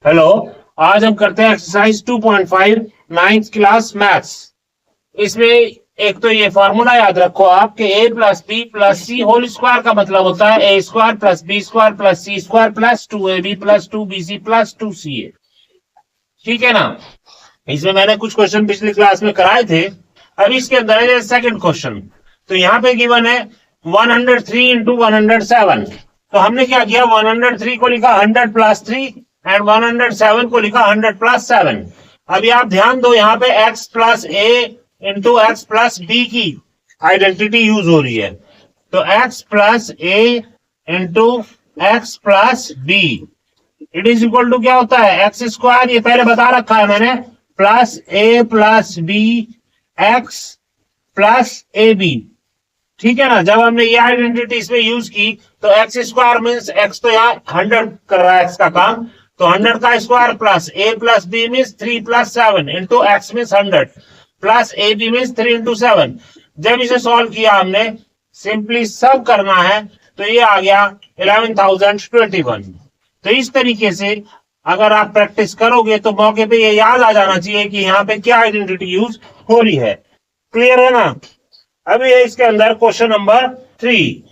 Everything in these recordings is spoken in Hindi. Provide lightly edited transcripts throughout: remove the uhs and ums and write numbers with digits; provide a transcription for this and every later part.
हेलो। आज हम करते हैं एक्सरसाइज 2.5 नाइन्थ क्लास मैथ्स। इसमें एक तो ये फॉर्मूला याद रखो आप कि a plus B plus C whole square का मतलब होता है a square plus B square plus C square plus 2ab plus 2bc plus 2ca। ठीक है ना। इसमें मैंने कुछ क्वेश्चन पिछली क्लास में कराए थे। अब इसके अंदर है सेकंड क्वेश्चन। तो यहाँ पे गिवन है 103 इंटू 107। तो हमने क्या किया, 103 को लिखा 100 प्लस 3 एंड 107 को लिखा 100 प्लस 7। अभी आप ध्यान दो, यहाँ पे x plus A into X plus B की आइडेंटिटी यूज हो रही है। तो x plus A into X plus B it is equal to क्या होता है, एक्स स्क्वायर, ये पहले बता रखा है मैंने, plus A plus B X plus A B. ठीक है ना। जब हमने ये आइडेंटिटी इसमें यूज की तो एक्स स्क्वायर मीन्स एक्स तो यहाँ 100 कर रहा है एक्स का काम, तो 100 का square plus A plus B means 3 plus 7 into X means 100 plus A B means 3 into 7। जब इसे सॉल्व किया हमने, सिंपली सब करना है, तो ये आ गया 11,021। तो इस तरीके से अगर आप प्रैक्टिस करोगे तो मौके पे ये याद आ जाना चाहिए कि यहाँ पे क्या आइडेंटिटी यूज हो रही है। क्लियर है ना। अभी है इसके अंदर क्वेश्चन नंबर 3।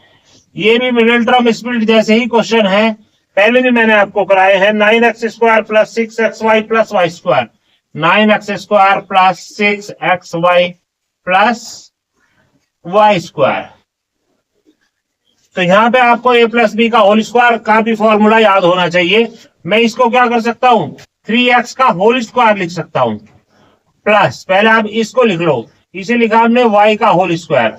ये भी मिडिल टर्म स्प्लिट जैसे ही क्वेश्चन है, पहले भी मैंने आपको कराए हैं। 9x square plus 6xy plus Y square, 9x square plus 6xy plus Y square. तो यहां पे आपको a प्लस बी का होल स्क्वायर का भी फॉर्मूला याद होना चाहिए। मैं इसको क्या कर सकता हूं, 3x का होल स्क्वायर लिख सकता हूं, प्लस पहले आप इसको लिख लो, इसे लिखा हमने y का होल स्क्वायर।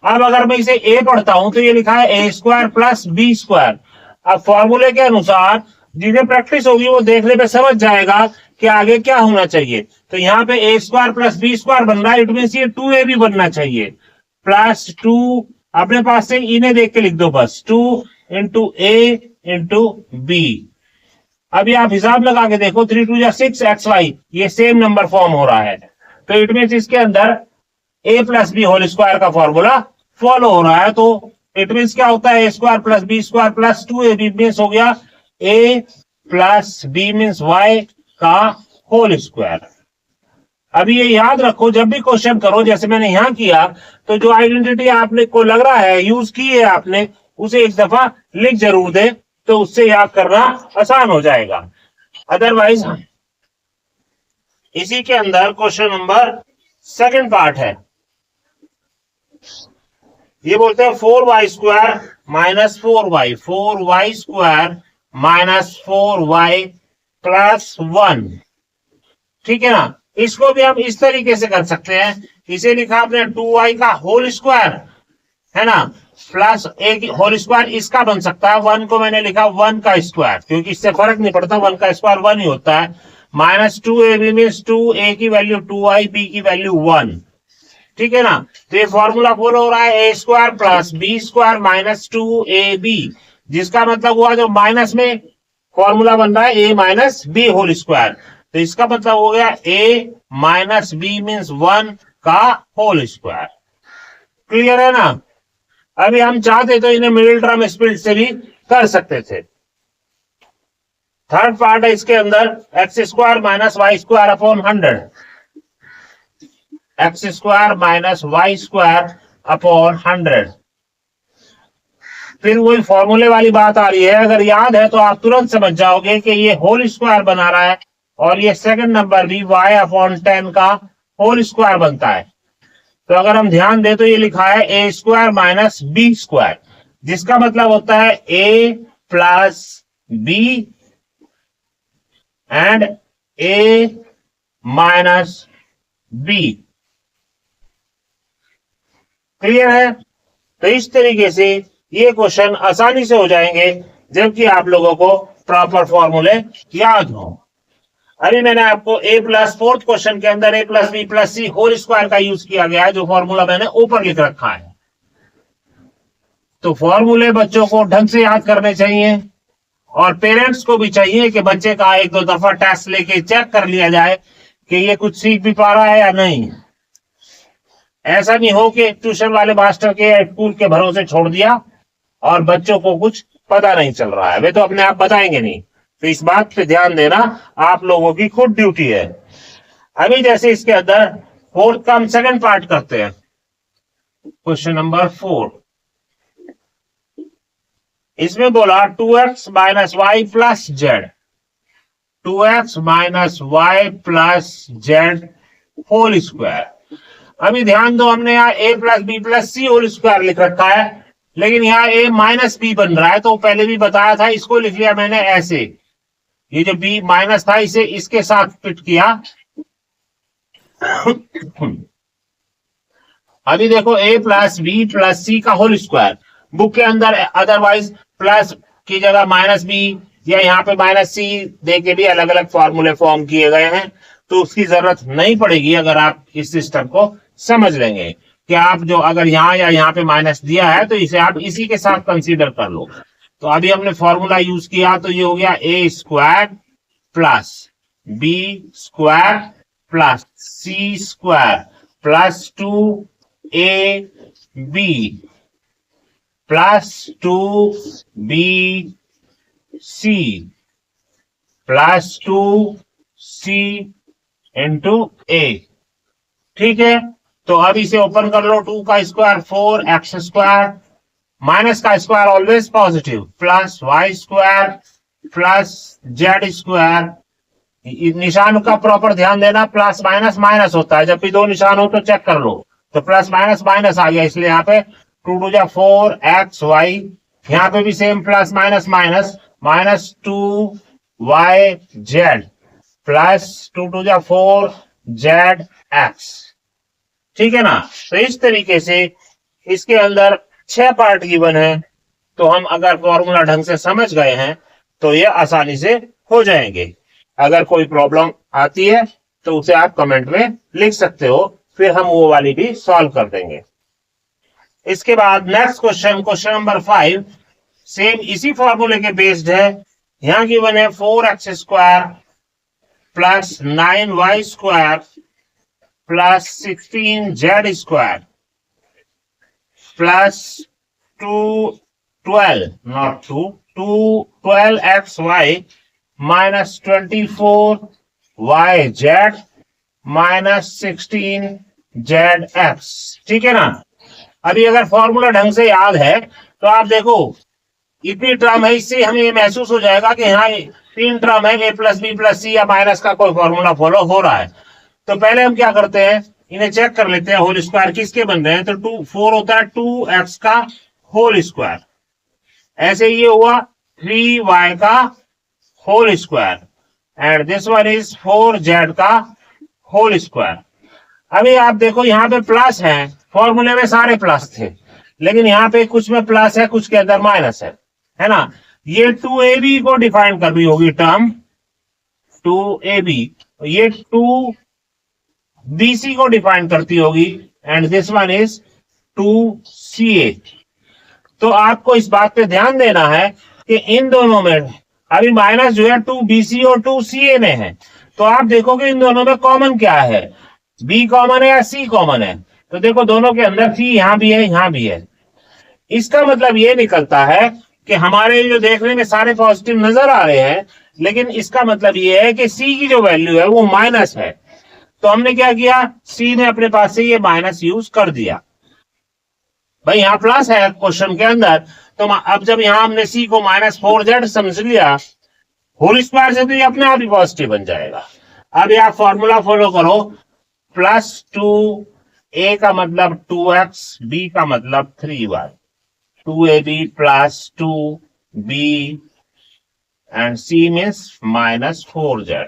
अब अगर मैं इसे a पढ़ता हूं तो ये लिखा है a square plus B square. अब फॉर्मूले के अनुसार जिन्हें प्रैक्टिस होगी वो देखने पे समझ जाएगा कि आगे क्या होना चाहिए। तो यहाँ पे a square plus B square बन रहा है, इट मीन ये 2ab बनना चाहिए, प्लस 2 अपने पास से इन्हें देख के लिख दो बस, 2 इंटू ए इंटू बी। अभी आप हिसाब लगा के देखो, 3 2 6 xy, ये सेम नंबर फॉर्म हो रहा है। तो इट मीन इसके अंदर a plus B whole square का फॉर्मूला फॉलो हो रहा है। तो इट मीन क्या होता है, a square plus B square plus 2ab means हो गया a plus B means y का होल स्क्वायर। अभी ये याद रखो, जब भी क्वेश्चन करो जैसे मैंने यहां किया, तो जो आइडेंटिटी आपने को लग रहा है यूज की है आपने, उसे एक दफा लिख जरूर दे, तो उससे याद करना आसान हो जाएगा। अदरवाइज इसी के अंदर क्वेश्चन नंबर सेकंड पार्ट है। ये बोलते हैं 4y square minus 4y, 4y square minus 4y plus 1। ठीक है ना। इसको भी हम इस तरीके से कर सकते हैं, इसे लिखा आपने 2y का होल स्क्वायर है ना, प्लस a की होल स्क्वायर इसका बन सकता है, 1 को मैंने लिखा 1 का स्क्वायर, क्योंकि इससे फर्क नहीं पड़ता, 1 का स्क्वायर 1 ही होता है, माइनस 2ab मीन्स 2a की वैल्यू 2y, b की वैल्यू 1। ठीक है ना। तो ये फॉर्मूला फॉलो हो रहा है, a square plus B square minus 2ab, जिसका मतलब हुआ जो माइनस में फॉर्मूला बन रहा है a minus B whole square. तो इसका मतलब हो गया a माइनस बी मीन्स 1 का होल स्क्वायर। क्लियर है ना। अभी हम चाहते तो इन्हें मिडिल टर्म स्प्लिट से भी कर सकते थे। थर्ड पार्ट है इसके अंदर, X square minus Y square upon 100, X square minus Y square upon 100। फिर वही फॉर्मूले वाली बात आ रही है, अगर याद है तो आप तुरंत समझ जाओगे कि ये होल स्क्वायर बना रहा है और ये सेकंड नंबर भी y अपॉन 10 का होल स्क्वायर बनता है। तो अगर हम ध्यान दें तो ये लिखा है a square minus B square, जिसका मतलब होता है a plus B and a minus B. Clear है। तो इस तरीके से ये क्वेश्चन आसानी से हो जाएंगे जबकि आप लोगों को प्रॉपर फॉर्मूले याद हो। अभी मैंने आपको a प्लस फोर्थ क्वेश्चन के अंदर a plus B plus C whole square का यूज किया गया है, जो फॉर्मूला मैंने ऊपर लिख रखा है। तो फॉर्मूले बच्चों को ढंग से याद करने चाहिए और पेरेंट्स को भी चाहिए कि बच्चे का एक दो दफा टेस्ट लेके चेक कर लिया जाए कि ये कुछ सीख भी पा रहा है या नहीं। ऐसा नहीं हो कि ट्यूशन वाले मास्टर के या स्कूल के भरोसे छोड़ दिया और बच्चों को कुछ पता नहीं चल रहा है, वे तो अपने आप बताएंगे नहीं। तो इस बात पे ध्यान देना, आप लोगों की खुद ड्यूटी है। अभी जैसे इसके अंदर फोर्थ का हम सेकंड पार्ट करते हैं, क्वेश्चन नंबर 4। इसमें बोला 2x minus Y plus Z, 2x minus Y plus Z whole square. अभी ध्यान दो, हमने यहाँ a plus B plus C whole square लिख रखा है, लेकिन यहाँ a माइनस बी बन रहा है, तो पहले भी बताया था, इसको लिख लिया मैंने ऐसे। ये जो b माइनस था इसे इसके साथ फिट किया। अभी देखो a प्लस बी प्लस सी का होल स्क्वायर, बुक के अंदर अदरवाइज प्लस की जगह माइनस बी या यहाँ पे माइनस सी दे के भी अलग अलग फॉर्मूले फॉर्म किए गए हैं, तो उसकी जरूरत नहीं पड़ेगी अगर आप इस सिस्टम को समझ लेंगे कि आप जो अगर यहाँ या यहाँ पे माइनस दिया है तो इसे आप इसी के साथ कंसीडर कर लो। तो अभी हमने फॉर्मूला यूज किया, तो ये हो गया a square plus b square plus c square plus 2ab plus 2bc plus 2c into a। ठीक है, तो अब इसे ओपन कर लो, 2 का स्क्वायर 4x स्क्वायर माइनस का square always positive plus Y square plus Z square. निशान का प्रॉपर ध्यान देना, प्लस माइनस माइनस होता है, जब भी दो निशान हो तो चेक कर लो। तो प्लस माइनस माइनस आ गया, इसलिए यहाँ पे 2 टू जा 4xy, यहाँ पे भी same plus minus minus minus 2yz plus 2 two जा 4zx। ठीक है ना। तो इस तरीके से इसके अंदर 6 पार्ट गिवन है, तो हम अगर फॉर्मूला ढंग से समझ गए हैं तो ये आसानी से हो जाएंगे। अगर कोई प्रॉब्लम आती है तो उसे आप कमेंट में लिख सकते हो, फिर हम वो वाली भी सॉल्व कर देंगे। इसके बाद next question, question number 5, same इसी फॉर्मूले के बेस्ड है। यहां गिवन है 4x square plus 9y square plus 16z square plus 12xy minus 24yz minus 16zx। ठीक है ना। अभी अगर फॉर्मूला ढंग से याद है तो आप देखो इतनी टर्म है, इससे हमें ये महसूस हो जाएगा कि यहाँ 3 टर्म है, a प्लस बी प्लस सी या माइनस का कोई फॉर्मूला फॉलो हो रहा है। तो पहले हम क्या करते हैं, इन्हें चेक कर लेते हैं होल स्क्वायर किसके बन रहे हैं। तो 4 होता है 2x का होल स्क्वायर, ऐसे ये हुआ 3y का whole square and this one is 4z का होल स्क्वायर। अभी आप देखो यहाँ पे प्लस है, फॉर्मूले में सारे प्लस थे, लेकिन यहाँ पे कुछ में प्लस है कुछ के अंदर माइनस है ना। ये 2ab को डिफाइन कर रही होगी टर्म 2ab, ये 2bc को डिफाइन करती होगी and this one is 2ca। तो आपको इस बात पे ध्यान देना है कि इन दोनों में अभी माइनस जो है 2bc और 2ca में है, तो आप देखोगे इन दोनों में कॉमन क्या है, b कॉमन है या c कॉमन है। तो देखो दोनों के अंदर c यहां भी है यहां भी है। इसका मतलब ये निकलता है कि हमारे जो देखने में सारे पॉजिटिव नजर आ रहे हैं, लेकिन इसका मतलब ये है कि c की जो वैल्यू है वो माइनस है। तो हमने क्या किया, c ने अपने पास से ये माइनस यूज कर दिया। भाई यहाँ प्लस है क्वेश्चन के अंदर, तो अब जब यहाँ हमने c को माइनस 4z समझ लिया होल स्क्वायर से, तो ये अपने आप ही पॉजिटिव बन जाएगा। अब आप फॉर्मूला फॉलो करो, प्लस 2a का मतलब 2x, b का मतलब 3y, 2ab plus 2b and c means minus 4z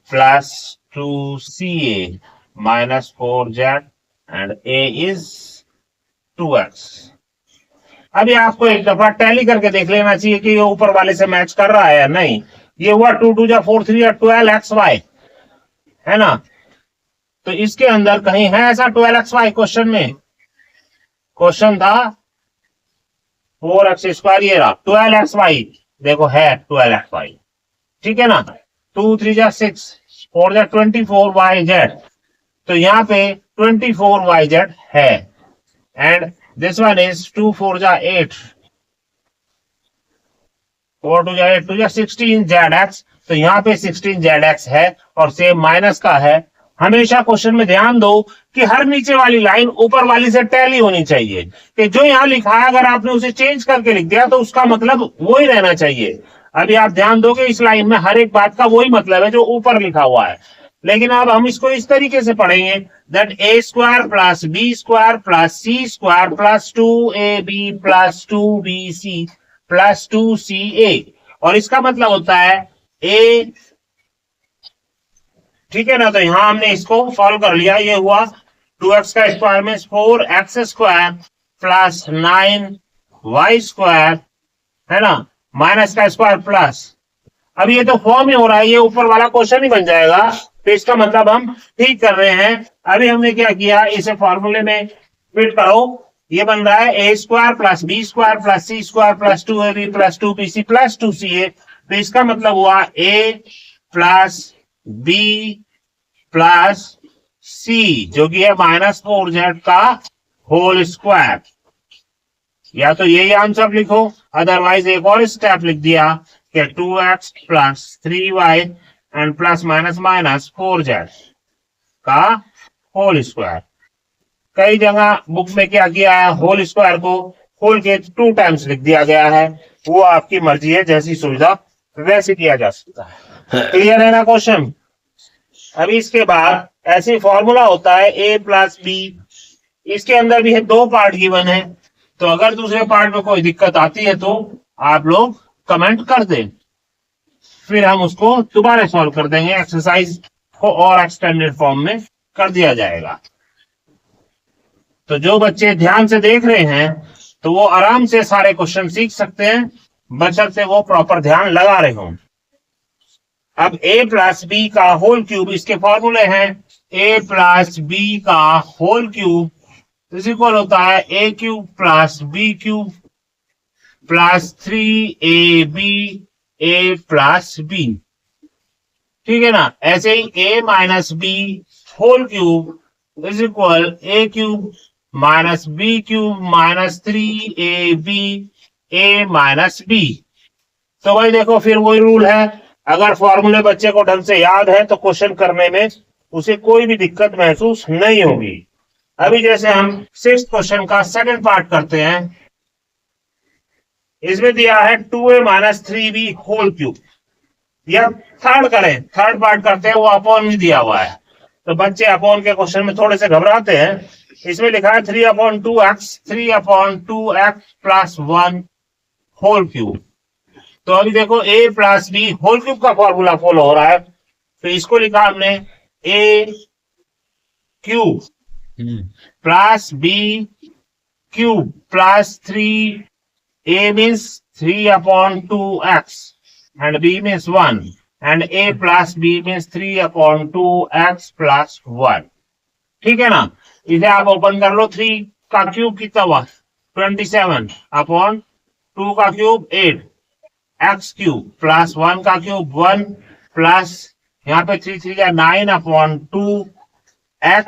plus 2ca minus 4z and a is 2x। अभी आपको एक दफा टैली करके देख लेना चाहिए कि ये ऊपर वाले से मैच कर रहा है या नहीं। ये हुआ 2 2 जा 4 3 12xy है ना। तो इसके अंदर कहीं है ऐसा 12xy क्वेश्चन में, क्वेश्चन था 4x स्क्वायर, ये रहा 12xy, देखो है 12xy। ठीक है ना। 2 3 जा 6 4 जा 24yz, तो यहाँ पे 24yz है एंड दिस वन इज 2 4 जा 8 4 टू जा 8 टू जा 16z(x), तो यहाँ पे 16z(x) है और सेम माइनस का है। हमेशा क्वेश्चन में ध्यान दो कि हर नीचे वाली लाइन ऊपर वाली से टैली होनी चाहिए, कि जो यहाँ लिखा है अगर आपने उसे चेंज करके लिख दिया तो उसका मतलब वो ही रहना चाहिए। अभी आप ध्यान दोगे इस लाइन में हर एक बात का वही मतलब है जो ऊपर लिखा हुआ है। लेकिन अब हम इसको इस तरीके से पढ़ेंगे, that a square plus b square plus c square plus 2ab plus 2bc plus 2ca, और इसका मतलब होता है a, ठीक है ना। तो यहां हमने इसको सॉल्व कर लिया, ये हुआ 2x का स्क्वायर में 4x square plus 9y square, है ना, माइनस का स्क्वायर प्लस, अब ये तो फॉर्म ही हो रहा है, ये ऊपर वाला क्वेश्चन ही बन जाएगा, तो इसका मतलब हम ठीक कर रहे हैं। अभी हमने क्या किया, इसे फॉर्मूले में फिट करो, ये बन रहा है a square plus b square plus c square plus 2ab plus 2bc plus 2ca, तो इसका मतलब हुआ a plus b plus c, जो कि है -4z का होल स्क्वायर। या तो यही आंसर लिखो, अदरवाइज एक और स्टेप लिख दिया कि 2x plus 3y and plus minus minus 4z का होल स्क्वायर। कई जगह बुक में क्या किया है, होल स्क्वायर को होल के 2 टाइम्स लिख दिया गया है, वो आपकी मर्जी है, जैसी सुविधा वैसे किया जा सकता है। क्लियर है ना क्वेश्चन। अभी इसके बाद ऐसे फॉर्मूला होता है a प्लस बी, इसके अंदर भी है 2 पार्ट गिवन है, तो अगर दूसरे पार्ट में कोई दिक्कत आती है तो आप लोग कमेंट कर दें, फिर हम उसको दोबारा सॉल्व कर देंगे, एक्सरसाइज को और एक्सटेंडेड फॉर्म में कर दिया जाएगा। तो जो बच्चे ध्यान से देख रहे हैं तो वो आराम से सारे क्वेश्चन सीख सकते हैं, बशर्ते वो प्रॉपर ध्यान लगा रहे हों। अब a प्लस बी का होल क्यूब, इसके फॉर्मूले हैं a प्लस बी का होल क्यूब इज इक्वल होता है a cube plus b cube plus 3ab a plus b, ठीक है ना। ऐसे ही a minus B whole cube is equal a cube minus b cube minus 3ab a minus b। तो भाई देखो फिर वही रूल है, अगर फॉर्मूले बच्चे को ढंग से याद है तो क्वेश्चन करने में उसे कोई भी दिक्कत महसूस नहीं होगी। अभी जैसे हम 6th क्वेश्चन का सेकंड पार्ट करते हैं, इसमें दिया है 2a minus 3b whole cube, या थर्ड करें, थर्ड पार्ट करते हैं, वो अपॉन में दिया हुआ है, तो बच्चे अपॉन के क्वेश्चन में थोड़े से घबराते हैं। इसमें लिखा है 3/2x प्लस 1 होल क्यूब। तो अभी देखो a plus B whole cube का फॉर्मूला फॉलो हो रहा है, तो इसको लिखा हमने a cube plus B cube plus 3a means 3/2x and b means 1 and a plus b means 3/2x plus 1, ठीक है ना। इसे आप ओपन कर लो, 3 का क्यूब कितना हुआ 27/2 का क्यूब 8 x क्यूब प्लस 1 का क्यूब 1 प्लस यहाँ पे 3 3 या 9/2 x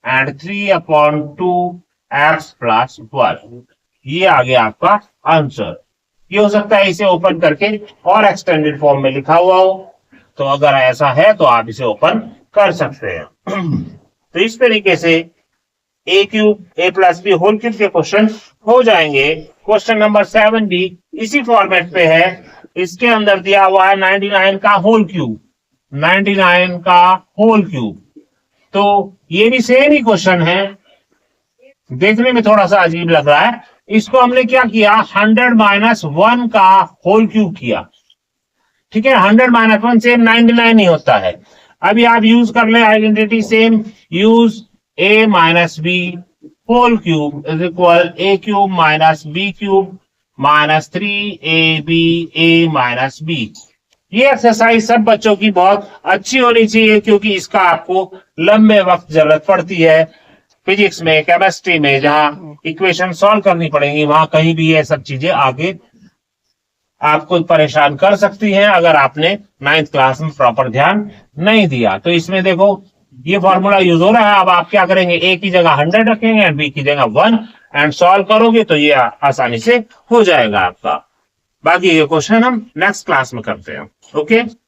एंड 3/2 x प्लस 1, ये आ गया आपका आंसर। ये हो सकता है इसे ओपन करके और एक्सटेंडेड फॉर्म में लिखा हुआ हो, तो अगर ऐसा है तो आप इसे ओपन कर सकते हैं। तो इस तरीके से a cube a plus B whole cube के क्वेश्चन हो जाएंगे। क्वेश्चन नंबर 7 भी इसी फॉर्मेट पे है, इसके अंदर दिया हुआ है 99 का होल क्यूब, 99 का होल क्यूब, तो ये भी सेम ही क्वेश्चन है, देखने में थोड़ा सा अजीब लग रहा है। इसको हमने क्या किया, 100 - 1 का होल क्यूब किया, ठीक है। 100 - 1 सेम 99 ही होता है। अभी आप यूज कर ले identity same, use a minus B whole cube is equal a cube minus b cube minus 3ab a minus b। ये एक्सरसाइज सब बच्चों की बहुत अच्छी होनी चाहिए, क्योंकि इसका आपको लंबे वक्त जरूरत पड़ती है फिजिक्स में, केमिस्ट्री में, जहां इक्वेशन सॉल्व करनी पड़ेगी, वहां कहीं भी ये सब चीजें आगे आपको परेशान कर सकती हैं अगर आपने 9th क्लास में प्रॉपर ध्यान नहीं दिया। तो इसमें देखो ये फॉर्मूला यूज हो रहा है। अब आप क्या करेंगे, a की जगह 100 रखेंगे एंड b की जगह 1 एंड सॉल्व करोगे तो ये आसानी से हो जाएगा आपका। बाकी ये क्वेश्चन हम नेक्स्ट क्लास में करते हैं। ओके।